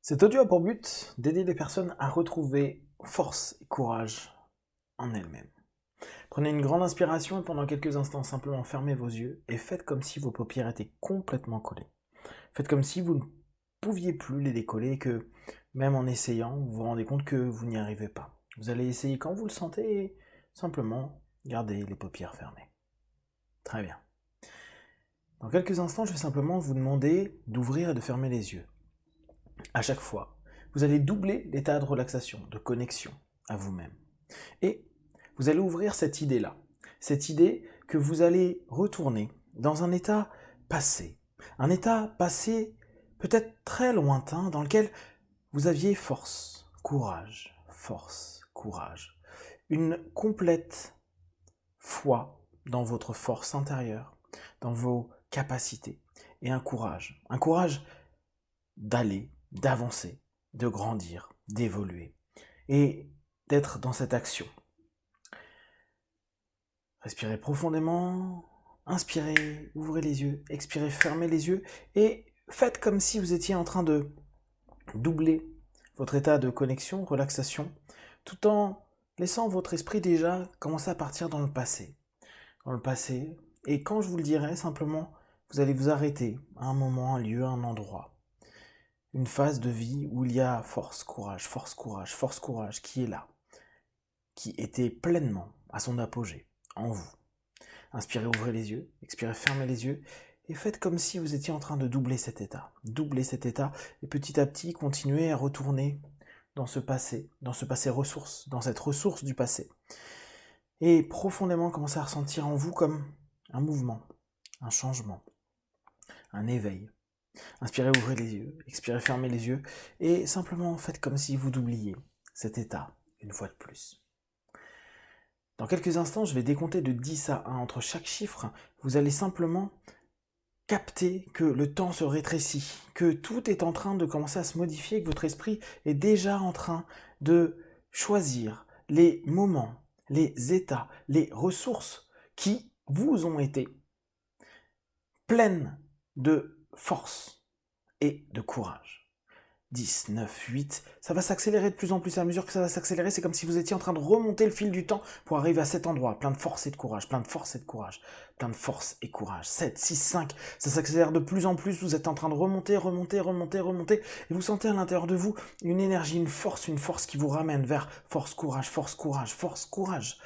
Cet audio a pour but d'aider les personnes à retrouver force et courage en elles-mêmes. Prenez une grande inspiration et pendant quelques instants simplement fermez vos yeux et faites comme si vos paupières étaient complètement collées. Faites comme si vous ne pouviez plus les décoller et que même en essayant, vous vous rendez compte que vous n'y arrivez pas. Vous allez essayer quand vous le sentez et simplement gardez les paupières fermées. Très bien. Dans quelques instants, je vais simplement vous demander d'ouvrir et de fermer les yeux. À chaque fois, vous allez doubler l'état de relaxation, de connexion à vous-même. Et vous allez ouvrir cette idée-là. Cette idée que vous allez retourner dans un état passé peut-être très lointain, dans lequel vous aviez force, courage, une complète foi dans votre force intérieure, dans vos capacités, et un courage d'aller, d'avancer, de grandir, d'évoluer, et d'être dans cette action. Respirez profondément, inspirez, ouvrez les yeux, expirez, fermez les yeux, et faites comme si vous étiez en train de doubler votre état de connexion, relaxation, tout en laissant votre esprit déjà commencer à partir dans le passé. Et quand je vous le dirai, simplement, vous allez vous arrêter à un moment, un lieu, un endroit. Une phase de vie où il y a force, courage, qui est là, qui était pleinement à son apogée, en vous. Inspirez, ouvrez les yeux, expirez, fermez les yeux, et faites comme si vous étiez en train de doubler cet état, et petit à petit, continuez à retourner dans ce passé ressource, dans cette ressource du passé. Et profondément commencez à ressentir en vous comme un mouvement, un changement, un éveil. Inspirez, ouvrez les yeux, expirez, fermez les yeux, et simplement faites comme si vous doubliez cet état une fois de plus. Dans quelques instants, je vais décompter de 10 à 1 entre chaque chiffre. Vous allez simplement capter que le temps se rétrécit, que tout est en train de commencer à se modifier, que votre esprit est déjà en train de choisir les moments, les états, les ressources qui vous ont été pleines de force et de courage. 10, 9, 8, ça va s'accélérer de plus en plus à mesure que ça va s'accélérer, c'est comme si vous étiez en train de remonter le fil du temps pour arriver à cet endroit, plein de force et de courage, 7, 6, 5, ça s'accélère de plus en plus, vous êtes en train de remonter, et vous sentez à l'intérieur de vous une énergie, une force qui vous ramène vers force, courage.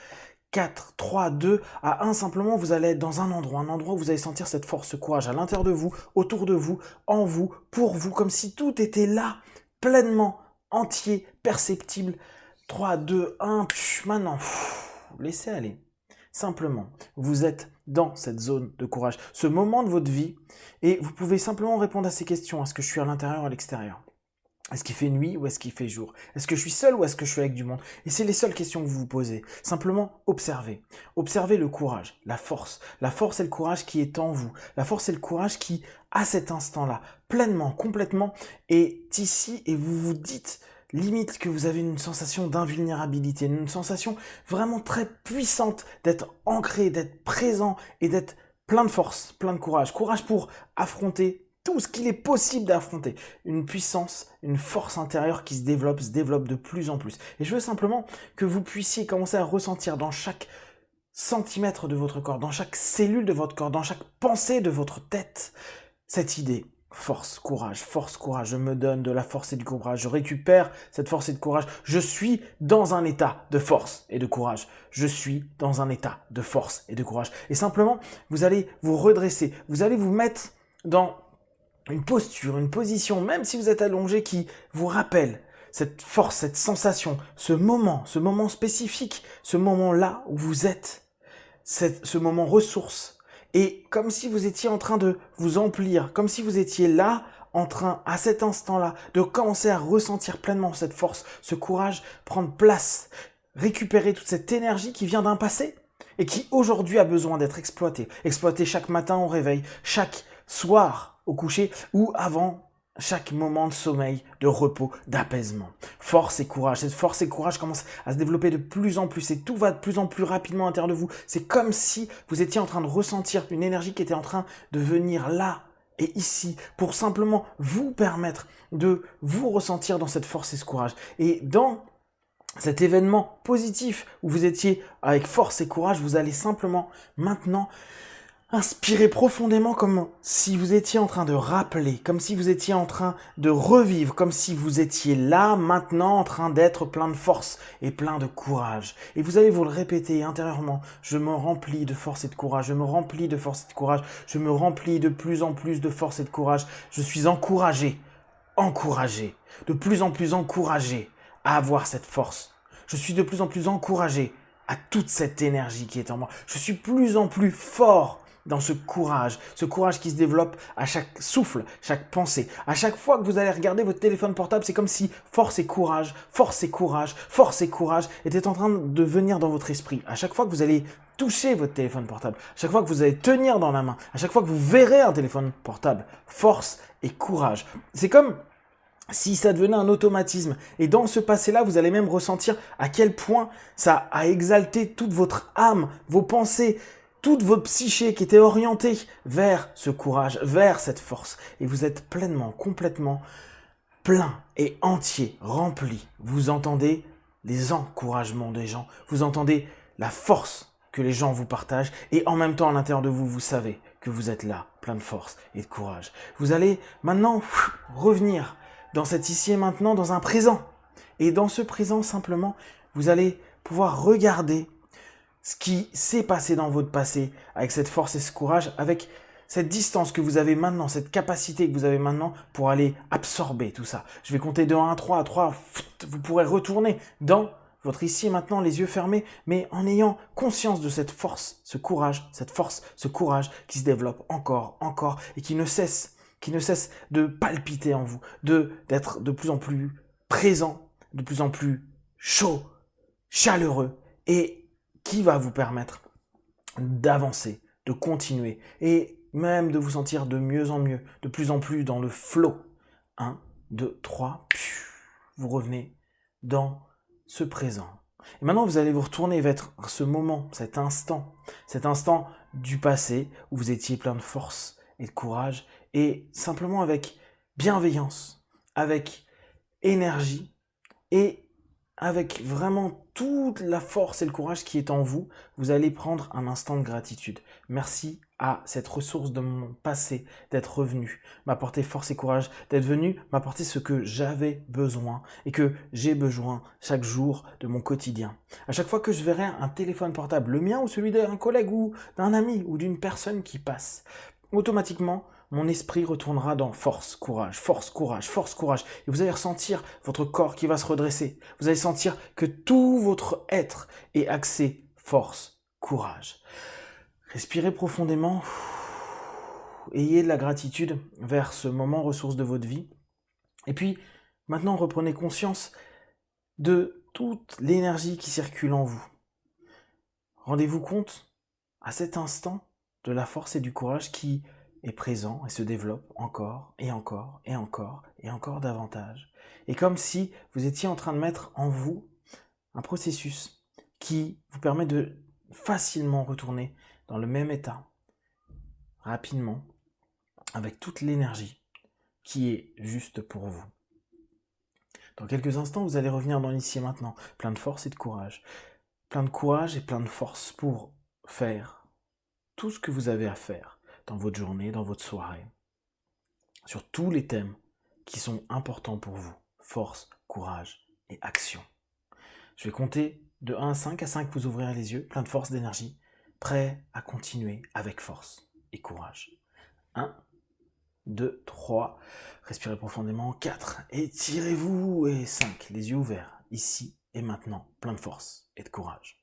4, 3, 2, à 1, simplement, vous allez être dans un endroit où vous allez sentir cette force, ce courage à l'intérieur de vous, autour de vous, en vous, pour vous, comme si tout était là, pleinement, entier, perceptible. 3, 2, 1, maintenant, laissez aller. Simplement, vous êtes dans cette zone de courage, ce moment de votre vie, et vous pouvez simplement répondre à ces questions. Est-ce que je suis à l'intérieur ou à l'extérieur ? Est-ce qu'il fait nuit ou est-ce qu'il fait jour ? Est-ce que je suis seul ou est-ce que je suis avec du monde ? Et c'est les seules questions que vous vous posez. Simplement, observez. Observez le courage, la force. La force et le courage qui est en vous. La force et le courage qui, à cet instant-là, pleinement, complètement, est ici et vous vous dites limite que vous avez une sensation d'invulnérabilité, une sensation vraiment très puissante d'être ancré, d'être présent et d'être plein de force, plein de courage. Courage pour affronter tout ce qu'il est possible d'affronter. Une puissance, une force intérieure qui se développe de plus en plus. Et je veux simplement que vous puissiez commencer à ressentir dans chaque centimètre de votre corps, dans chaque cellule de votre corps, dans chaque pensée de votre tête, cette idée. Force, courage, je me donne de la force et du courage, je récupère cette force et de courage, je suis dans un état de force et de courage, et simplement, vous allez vous redresser, vous allez vous mettre dans une posture, une position, même si vous êtes allongé, qui vous rappelle cette force, cette sensation, ce moment spécifique, ce moment-là où vous êtes, ce moment ressource. Et comme si vous étiez en train de vous emplir, comme si vous étiez là, en train, à cet instant-là, de commencer à ressentir pleinement cette force, ce courage, prendre place, récupérer toute cette énergie qui vient d'un passé et qui aujourd'hui a besoin d'être exploitée. Exploitée chaque matin au réveil, chaque soir au coucher ou avant chaque moment de sommeil, de repos, d'apaisement. Force et courage. Cette force et courage commencent à se développer de plus en plus et tout va de plus en plus rapidement à l'intérieur de vous. C'est comme si vous étiez en train de ressentir une énergie qui était en train de venir là et ici pour simplement vous permettre de vous ressentir dans cette force et ce courage. Et dans cet événement positif où vous étiez avec force et courage, vous allez simplement maintenant inspirer profondément comme si vous étiez en train de rappeler, comme si vous étiez en train de revivre, comme si vous étiez là maintenant en train d'être plein de force et plein de courage. Et vous allez vous le répéter intérieurement, je me remplis de force et de courage, je me remplis de force et de courage, je me remplis de plus en plus de force et de courage, je suis encouragé, de plus en plus encouragé à avoir cette force. Je suis de plus en plus encouragé à toute cette énergie qui est en moi. Je suis plus en plus fort dans ce courage qui se développe à chaque souffle, chaque pensée. À chaque fois que vous allez regarder votre téléphone portable, c'est comme si force et courage, force et courage, force et courage étaient en train de venir dans votre esprit. À chaque fois que vous allez toucher votre téléphone portable, à chaque fois que vous allez tenir dans la main, à chaque fois que vous verrez un téléphone portable, force et courage. C'est comme si ça devenait un automatisme. Et dans ce passé-là, vous allez même ressentir à quel point ça a exalté toute votre âme, vos pensées, toute votre psyché qui était orientée vers ce courage, vers cette force. Et vous êtes pleinement, complètement plein et entier, rempli. Vous entendez les encouragements des gens, vous entendez la force que les gens vous partagent, et en même temps, à l'intérieur de vous, vous savez que vous êtes là, plein de force et de courage. Vous allez maintenant revenir dans cet ici et maintenant, dans un présent. Et dans ce présent, simplement, vous allez pouvoir regarder ce qui s'est passé dans votre passé, avec cette force et ce courage, avec cette distance que vous avez maintenant, cette capacité que vous avez maintenant pour aller absorber tout ça. Je vais compter de 1 à 3, à 3, vous pourrez retourner dans votre ici et maintenant, les yeux fermés, mais en ayant conscience de cette force, ce courage, cette force, ce courage qui se développe encore, et qui ne cesse de palpiter en vous, d'être de plus en plus présent, de plus en plus chaud, chaleureux, et qui va vous permettre d'avancer, de continuer, et même de vous sentir de mieux en mieux, de plus en plus dans le flow. 1, 2, 3, vous revenez dans ce présent. Et maintenant, vous allez vous retourner vers ce moment, cet instant du passé où vous étiez plein de force et de courage, et simplement avec bienveillance, avec énergie et avec vraiment toute la force et le courage qui est en vous, vous allez prendre un instant de gratitude. Merci à cette ressource de mon passé d'être revenu, m'apporter force et courage, d'être venu m'apporter ce que j'avais besoin et que j'ai besoin chaque jour de mon quotidien. À chaque fois que je verrai un téléphone portable, le mien ou celui d'un collègue ou d'un ami ou d'une personne qui passe, automatiquement, mon esprit retournera dans force, courage, force, courage, force, courage. Et vous allez ressentir votre corps qui va se redresser. Vous allez sentir que tout votre être est axé force, courage. Respirez profondément. Ayez de la gratitude vers ce moment ressource de votre vie. Et puis, maintenant, reprenez conscience de toute l'énergie qui circule en vous. Rendez-vous compte, à cet instant, de la force et du courage qui est présent et se développe encore et encore et encore et encore davantage. Et comme si vous étiez en train de mettre en vous un processus qui vous permet de facilement retourner dans le même état, rapidement, avec toute l'énergie qui est juste pour vous. Dans quelques instants, vous allez revenir dans l'ici et maintenant, plein de force et de courage. Plein de courage et plein de force pour faire tout ce que vous avez à faire dans votre journée, dans votre soirée, sur tous les thèmes qui sont importants pour vous. Force, courage et action. Je vais compter de 1 à 5. À 5, vous ouvrirez les yeux, plein de force, d'énergie, prêt à continuer avec force et courage. 1, 2, 3, respirez profondément. 4, étirez-vous. Et 5, les yeux ouverts, ici et maintenant, plein de force et de courage.